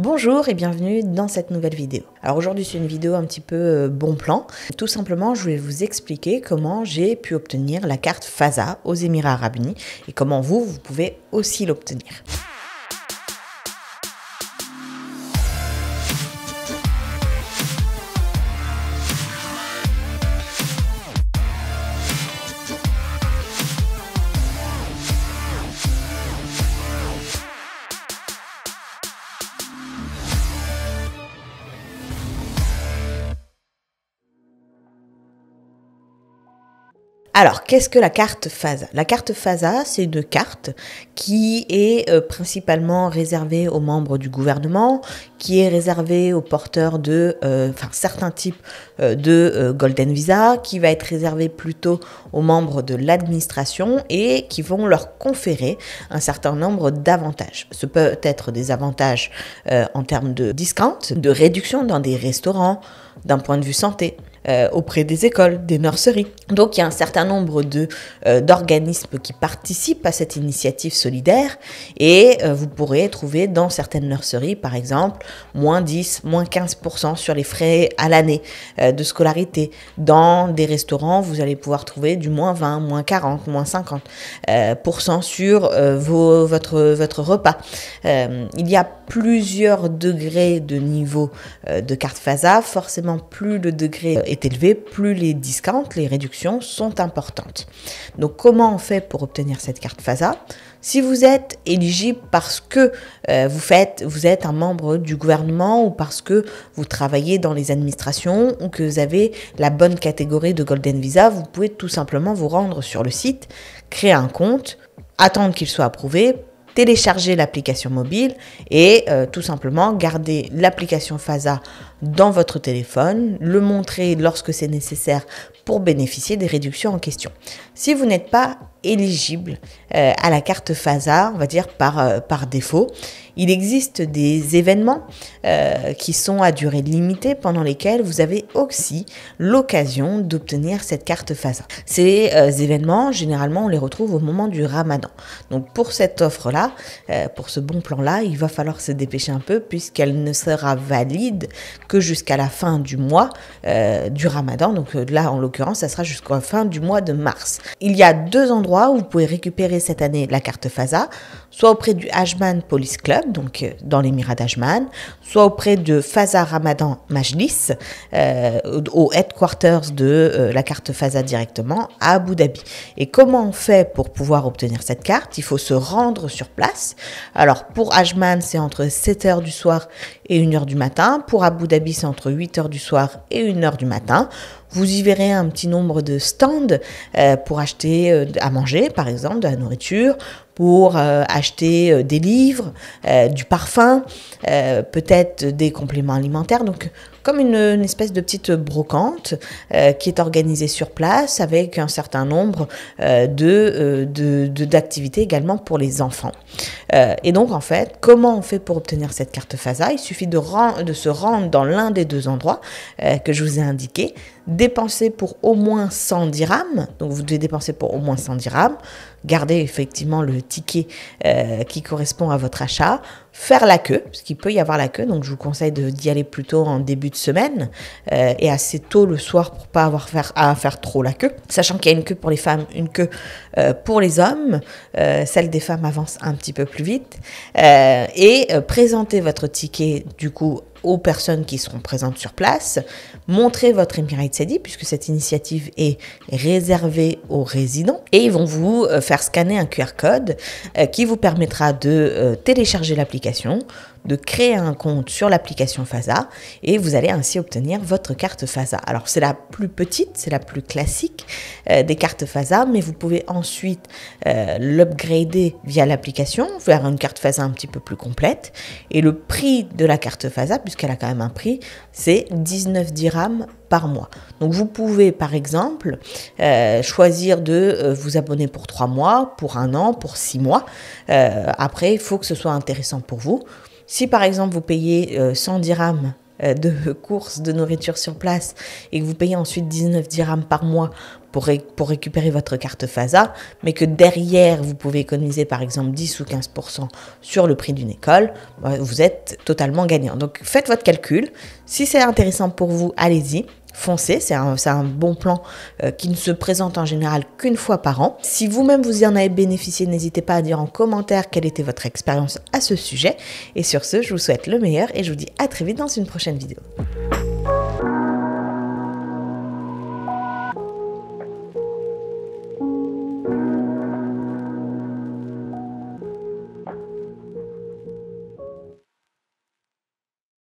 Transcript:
Bonjour et bienvenue dans cette nouvelle vidéo. Alors aujourd'hui c'est une vidéo un petit peu bon plan. Tout simplement je vais vous expliquer comment j'ai pu obtenir la carte FASA aux Émirats Arabes Unis et comment vous pouvez aussi l'obtenir. Alors, qu'est-ce que la carte FASA? La carte FASA, c'est une carte qui est principalement réservée aux membres du gouvernement, qui est réservée aux porteurs de certains types de Golden Visa, qui va être réservée plutôt aux membres de l'administration et qui vont leur conférer un certain nombre d'avantages. Ce peut être des avantages en termes de discount, de réduction dans des restaurants, d'un point de vue santé, auprès des écoles, des nurseries. Donc il y a un certain nombre d'organismes qui participent à cette initiative solidaire et vous pourrez trouver dans certaines nurseries par exemple moins 10, moins 15% sur les frais à l'année de scolarité. Dans des restaurants vous allez pouvoir trouver du moins 20, moins 40, moins 50% sur votre repas. Il y a plusieurs degrés de niveau de carte FASA. Forcément plus le degré est élevé, plus les discounts, les réductions sont importantes. Donc comment on fait pour obtenir cette carte FASA? Si vous êtes éligible parce que vous êtes un membre du gouvernement ou parce que vous travaillez dans les administrations ou que vous avez la bonne catégorie de Golden Visa, vous pouvez tout simplement vous rendre sur le site, créer un compte, attendre qu'il soit approuvé, télécharger l'application mobile et tout simplement garder l'application FASA dans votre téléphone, le montrer lorsque c'est nécessaire pour bénéficier des réductions en question. Si vous n'êtes pas éligible à la carte FASA, on va dire par défaut, il existe des événements qui sont à durée limitée pendant lesquels vous avez aussi l'occasion d'obtenir cette carte FASA. Ces événements, généralement, on les retrouve au moment du Ramadan. Donc pour cette offre-là, pour ce bon plan-là, il va falloir se dépêcher un peu puisqu'elle ne sera valide que jusqu'à la fin du mois du Ramadan. Donc là, en l'occurrence, ça sera jusqu'à la fin du mois de mars. Il y a deux endroits où vous pouvez récupérer cette année la carte FASA, soit auprès du Ajman Police Club, donc dans l'émirat d'Ajman, soit auprès de FASA Ramadan Majlis, au headquarters de la carte FASA directement à Abu Dhabi. Et comment on fait pour pouvoir obtenir cette carte? Il faut se rendre sur place. Alors pour Ajman, c'est entre 7h du soir et 1h du matin. Pour Abu Dhabi, c'est entre 8h du soir et 1h du matin. Vous y verrez un petit nombre de stands pour acheter à manger, par exemple, de la nourriture, pour acheter des livres, du parfum, peut-être des compléments alimentaires. Donc, comme une espèce de petite brocante qui est organisée sur place avec un certain nombre d'activités également pour les enfants. Et donc, en fait, comment on fait pour obtenir cette carte FASA? Il suffit de se rendre dans l'un des deux endroits que je vous ai indiqués, dépenser pour au moins 100 dirhams. Donc, vous devez dépenser pour au moins 100 dirhams. Gardez effectivement le ticket qui correspond à votre achat, faire la queue, parce qu'il peut y avoir la queue, donc je vous conseille d'y aller plutôt en début de semaine et assez tôt le soir pour pas avoir à faire trop la queue, sachant qu'il y a une queue pour les femmes, une queue pour les hommes, celle des femmes avance un petit peu plus vite, et présentez votre ticket du coup aux personnes qui seront présentes sur place, montrez votre Emirates ID puisque cette initiative est réservée aux résidents et ils vont vous faire scanner un QR code qui vous permettra de télécharger l'application, de créer un compte sur l'application FASA et vous allez ainsi obtenir votre carte FASA. Alors c'est la plus petite, c'est la plus classique des cartes FASA, mais vous pouvez ensuite l'upgrader via l'application vers une carte FASA un petit peu plus complète et le prix de la carte FASA, puisqu'elle a quand même un prix, c'est 19 dirhams par mois. Donc vous pouvez par exemple choisir de vous abonner pour 3 mois, pour 1 an, pour 6 mois. Après, il faut que ce soit intéressant pour vous. Si par exemple vous payez 100 dirhams de courses de nourriture sur place et que vous payez ensuite 19 dirhams par mois pour récupérer votre carte FASA, mais que derrière, vous pouvez économiser par exemple 10 ou 15% sur le prix d'une école, vous êtes totalement gagnant. Donc faites votre calcul. Si c'est intéressant pour vous, allez-y. Foncez, c'est un bon plan qui ne se présente en général qu'une fois par an. Si vous-même vous y en avez bénéficié, n'hésitez pas à dire en commentaire quelle était votre expérience à ce sujet. Et sur ce, je vous souhaite le meilleur et je vous dis à très vite dans une prochaine vidéo.